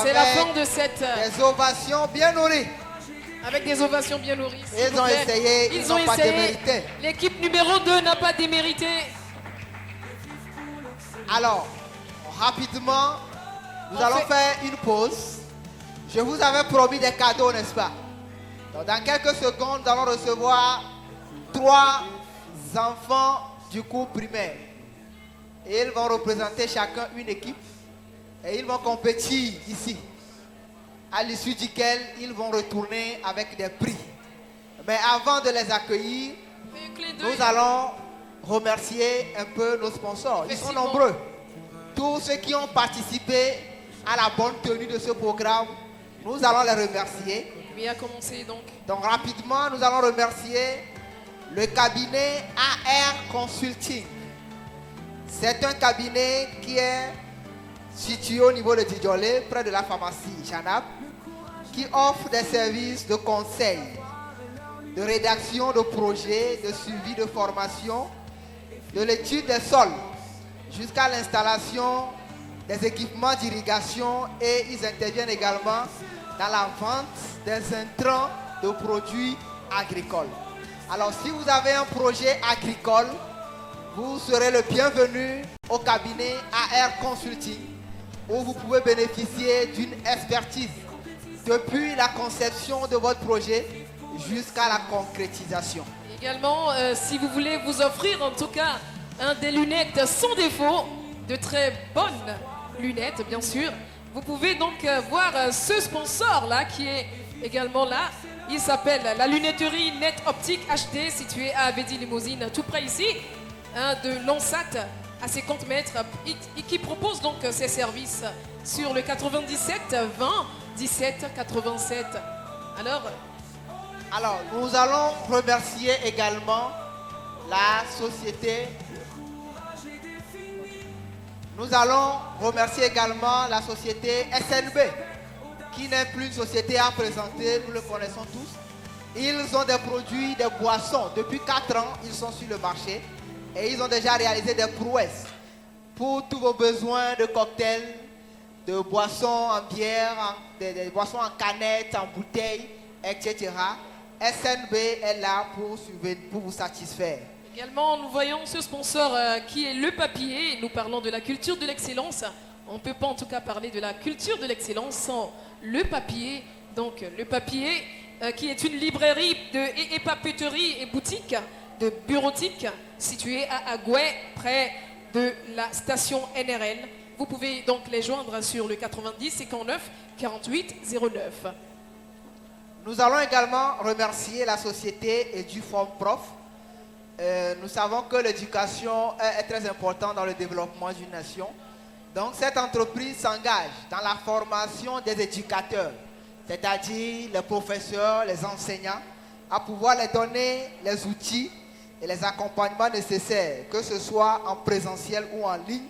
C'est la fin de cette... Des ovations bien nourries. Avec des ovations bien nourries. Ils ont essayé, ils n'ont pas démérité. L'équipe numéro 2 n'a pas démérité. Alors, rapidement, nous allons faire une pause. Je vous avais promis des cadeaux, n'est-ce pas? Donc, dans quelques secondes, nous allons recevoir 3 enfants du cours primaire. Et ils vont représenter chacun une équipe. Et ils vont compétir ici. À l'issue duquel ils vont retourner avec des prix. Mais avant de les accueillir, nous allons remercier un peu nos sponsors. Ils sont nombreux. Tous ceux qui ont participé à la bonne tenue de ce programme, nous allons les remercier. Oui, à commencer donc. Donc rapidement, nous allons remercier le cabinet AR Consulting. C'est un cabinet qui est situé au niveau de Djidjolé, près de la pharmacie Janab, qui offre des services de conseil, de rédaction de projets, de suivi de formation, de l'étude des sols, jusqu'à l'installation des équipements d'irrigation, et ils interviennent également dans la vente des intrants de produits agricoles. Alors si vous avez un projet agricole, vous serez le bienvenu au cabinet AR Consulting, où vous pouvez bénéficier d'une expertise depuis la conception de votre projet jusqu'à la concrétisation. Également, si vous voulez vous offrir en tout cas des lunettes sans défaut, de très bonnes lunettes bien sûr, vous pouvez donc voir ce sponsor là qui est également là. Il s'appelle la lunetterie Net Optique HD, située à Abedi Limousine, tout près ici, de Lansat, à 50 mètres, et qui propose donc ses services sur le 97 20 17 87. Alors, nous allons remercier également la société. Nous allons remercier également la société SNB, qui n'est plus une société à présenter, nous le connaissons tous. Ils ont des produits, des boissons. Depuis 4 ans, ils sont sur le marché et ils ont déjà réalisé des prouesses pour tous vos besoins de cocktails, de boissons en bière, des boissons en canettes, en bouteilles, etc. SNB est là pour vous satisfaire. Également, nous voyons ce sponsor qui est le papier. Nous parlons de la culture de l'excellence. On ne peut pas en tout cas parler de la culture de l'excellence sans le papier. Donc le papier qui est une librairie et papeterie et boutique de bureautique située à Agoué, près de la station NRL. Vous pouvez donc les joindre sur le 90 59 48 09. Nous allons également remercier la société EduForm Prof. Nous savons que l'éducation est très importante dans le développement d'une nation. Donc cette entreprise s'engage dans la formation des éducateurs, c'est-à-dire les professeurs, les enseignants, à pouvoir les donner les outils et les accompagnements nécessaires, que ce soit en présentiel ou en ligne,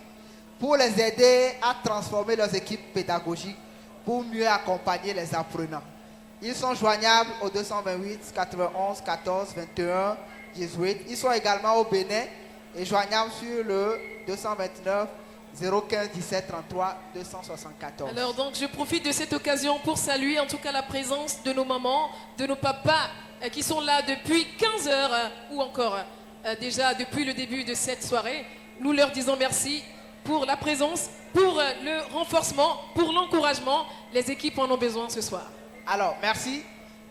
pour les aider à transformer leurs équipes pédagogiques pour mieux accompagner les apprenants. Ils sont joignables au 228 91 14 21 18. Ils sont également au Bénin et joignables sur le 229 015 17 33 274. Alors donc je profite de cette occasion pour saluer en tout cas la présence de nos mamans, de nos papas qui sont là depuis 15 heures ou encore déjà depuis le début de cette soirée. Nous leur disons merci pour la présence, pour le renforcement, pour l'encouragement. Les équipes en ont besoin ce soir. Alors, merci.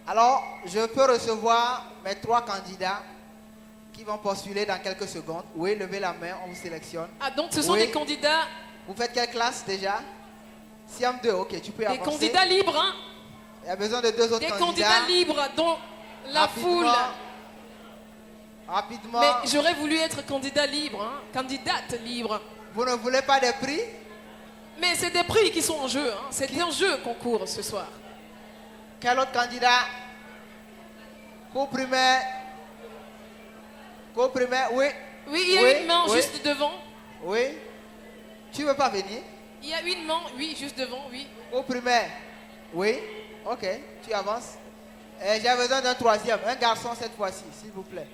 Alors, je peux recevoir mes 3 candidats qui vont postuler dans quelques secondes. Oui, levez la main, on vous sélectionne. Ah, donc ce sont des candidats... Vous faites quelle classe déjà? CM2, ok, tu peux avancer. Des candidats libres, hein? Il y a besoin de 2 autres candidats. Des candidats libres dont la foule... Rapidement. Mais j'aurais voulu être candidat libre, hein? Candidate libre. Vous ne voulez pas des prix? Mais c'est des prix qui sont en jeu, hein? C'est un jeu concours ce soir. Quel autre candidat? Cours primaire. Cours primaire, oui. Oui, il y a une main juste devant. Oui. Tu ne veux pas venir? Il y a une main, oui, juste devant, oui. Cours primaire. Oui. Ok, tu avances. J'ai besoin d'un 3e, un garçon cette fois-ci, s'il vous plaît.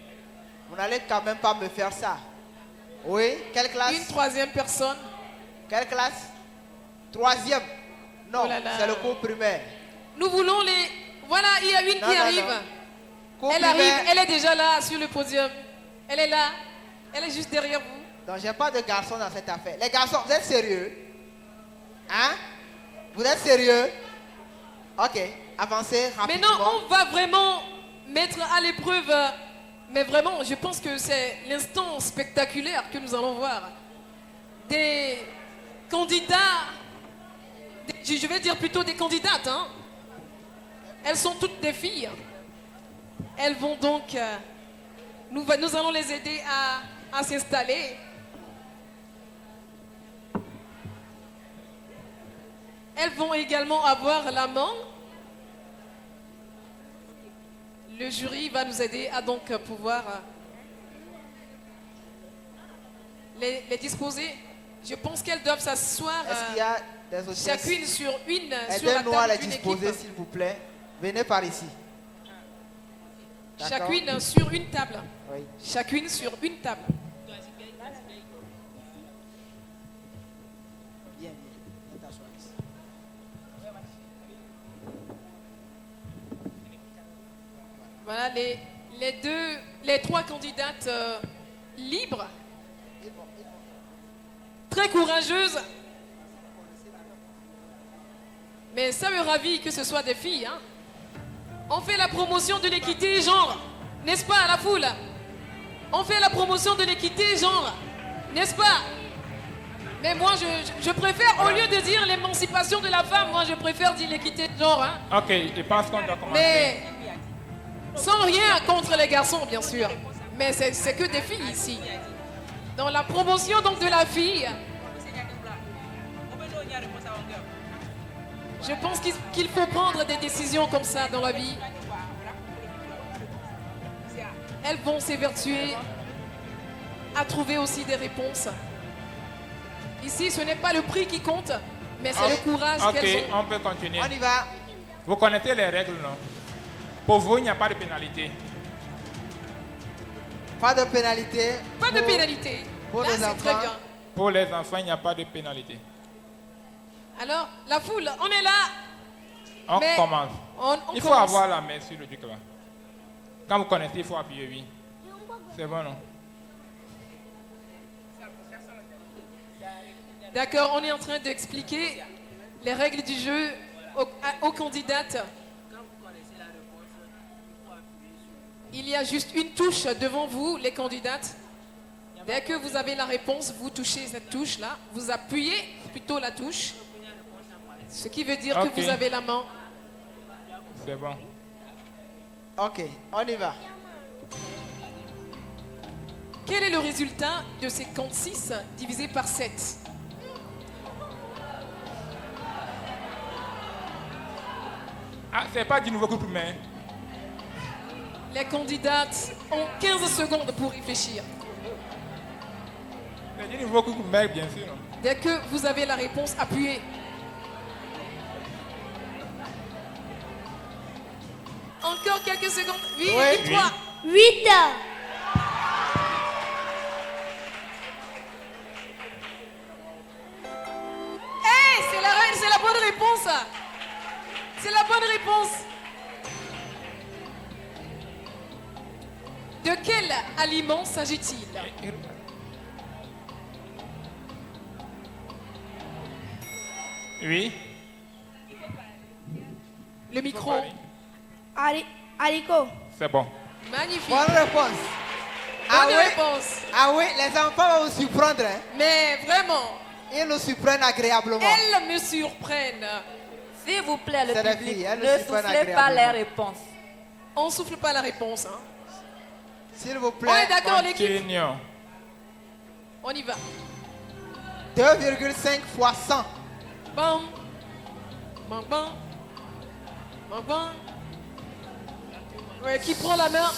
Vous n'allez quand même pas me faire ça. Oui, quelle classe? Une 3e personne. Quelle classe? 3e. Non, Oh là là. c'est le cours primaire. Nous voulons les... Voilà, il y a une Non, qui non, arrive. non. Cours Elle primaire. arrive, elle est déjà là sur le podium. Elle est là. Elle est juste derrière vous. Donc, j'ai pas de garçons dans cette affaire. Les garçons, vous êtes sérieux? Hein? Vous êtes sérieux? Ok, avancez rapidement. Maintenant, on va vraiment mettre à l'épreuve, mais vraiment, je pense que c'est l'instant spectaculaire que nous allons voir. Des candidats, je vais dire plutôt des candidates, hein. Elles sont toutes des filles. Elles vont donc, nous allons les aider à s'installer. Elles vont également avoir l'amant. Le jury va nous aider à donc pouvoir les disposer. Je pense qu'elles doivent s'asseoir Est-ce qu'il y a des hôtesses? chacune sur la Aidez-nous à les table d'une disposer, équipe. s'il vous plaît. Venez par ici. D'accord? Chacune sur une table. Oui. Chacune sur une table. Bien, bien. Viens t'asseoir ici. Voilà les trois candidates libres, très courageuses. Mais ça me ravit que ce soit des filles, hein. On fait la promotion de l'équité genre, n'est-ce pas, la foule? On fait la promotion de l'équité genre, n'est-ce pas? Mais moi, je préfère, au lieu de dire l'émancipation de la femme, moi, je préfère dire l'équité de genre, hein. Ok, je pense qu'on doit commencer. Mais sans rien contre les garçons, bien sûr. Mais c'est que des filles ici. Dans la promotion donc de la fille, je pense qu'il faut prendre des décisions comme ça dans la vie. Elles vont s'évertuer à trouver aussi des réponses. Ici, ce n'est pas le prix qui compte, mais c'est le courage Ok, qu'elles ont. on peut continuer. On y va. Vous connaissez les règles, non? Pour vous, il n'y a pas de pénalité. Pas de pénalité. Pas de pénalité. pour Là, les c'est enfants. très bien. Pour les enfants, il n'y a pas de pénalité. Alors, la foule, on est là. On Mais commence. On Il faut commence. avoir la main sur le truc là. Quand vous connaissez, il faut appuyer oui. C'est bon, non? D'accord, on est en train d'expliquer les règles du jeu aux candidates. Il y a juste une touche devant vous, les candidates. Dès que vous avez la réponse, vous touchez cette touche-là. Vous appuyez plutôt la touche. Ce qui veut dire Ok. que vous avez la main. C'est bon. Ok, on y va. Quel est le résultat de 56 divisé par 7? Ah, c'est pas du nouveau groupe, mais. Les candidates ont 15 secondes pour réfléchir. C'est du nouveau groupe, mais bien sûr. Non? Dès que vous avez la réponse, appuyez. Encore quelques secondes. Oui, Oui. dites-moi. 8, Hey, c'est la bonne réponse. C'est la bonne réponse. De quel aliment s'agit-il? Oui. Le micro. haricot, C'est bon. Magnifique. Bonne réponse. Ah Bonne oui, réponse. ah oui, les enfants vont vous surprendre. Hein. Mais vraiment, Ils nous surprennent agréablement. elles me surprennent. S'il vous plaît, le C'est des public, filles, elles ne ne souffrent soufflez pas les agréablement. réponses. On souffle pas la réponse. Hein. S'il vous On plaît. est d'accord, l'équipe. Continuons. On y va. 2,5 fois 100. Bam. Bam, bam. Bam, bam. Ouais, qui prend la main?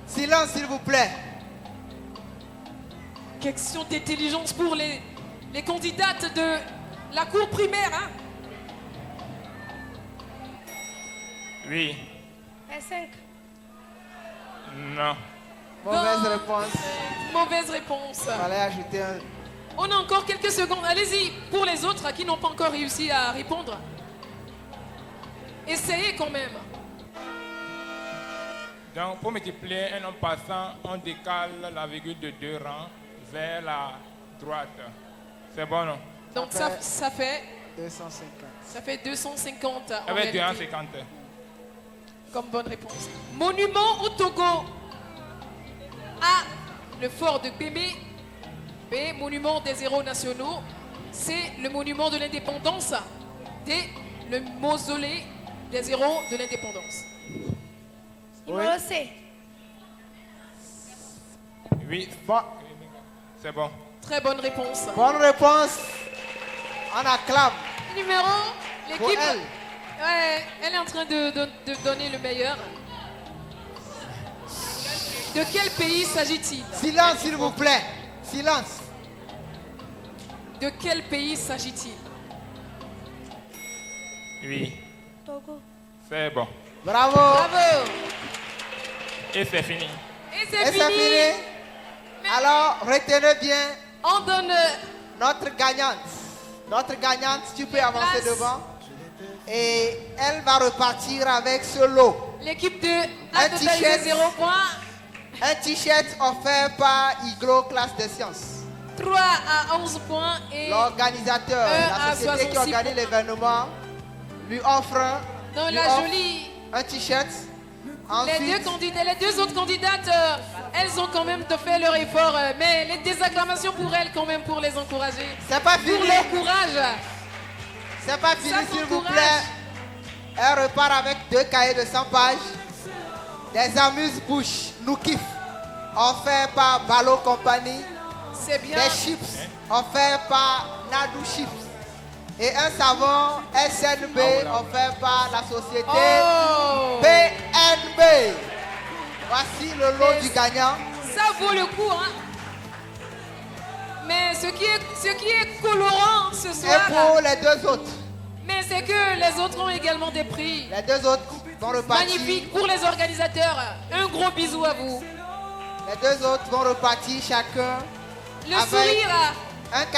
Silence, s'il vous plaît. Question d'intelligence pour les candidates de la cour primaire. Hein. Oui. 25, Non. Mauvaise Bon. réponse. Mauvaise réponse. Fallait ajouter un. On a encore quelques secondes. Allez-y. Pour les autres qui n'ont pas encore réussi à répondre, Essayez quand même. Donc, pour multiplier un nombre passant, on décale la virgule de 2 rangs vers la droite. C'est bon, non? Donc ça fait 250. en Avec réalité, 250. comme bonne réponse. Monument au Togo. A. Le fort de Bémé. B. Monument des héros nationaux. C. Le monument de l'indépendance. D. Le mausolée des héros de l'indépendance. Numéro C. Oui, Bon, c'est bon. Très bonne réponse. bonne réponse. On acclame Numéro, pour l'équipe. elle. Ouais, elle est en train de donner le meilleur. De quel pays s'agit-il? Silence, s'il vous plaît. Silence. De quel pays s'agit-il? Oui, Togo. c'est bon. Bravo. Bravo. Et c'est fini. Et Et c'est c'est fini. fini. Alors, retenez bien On donne notre gagnante. Notre gagnante, tu peux avancer place. devant. Et elle va repartir avec ce lot. l'équipe de Un A totalisé t-shirt. 0 points. Un t-shirt offert par Iglo Classe des Sciences. 3 à 11 points. Et L'organisateur, à la société qui 66 organise l'événement, lui offre, dans lui la offre jolie. un t-shirt. Les deux autres candidates, elles ont quand même fait leur effort. Mais les désacclamations pour elles, quand même, pour les encourager. C'est pas Pour fini. leur courage. C'est pas fini, Ça s'il vous s'encourage. plaît. Elle repart avec 2 cahiers de 100 pages. Des amuse-bouches, nous kiff, offerts par Ballot Company. C'est bien. Des chips, offerts par Nadou Chips. Et un savon SNB, offert par la société Oh, PNB. Voici le lot Mais du gagnant. ça vaut le coup, hein. Mais ce qui est colorant ce Et soir, pour les 2 autres, mais c'est que les autres ont également des prix. les 2 autres vont repartir. Magnifique pour les organisateurs. Un gros bisou à vous. Les 2 autres vont repartir chacun Le avec sourire. un cahier.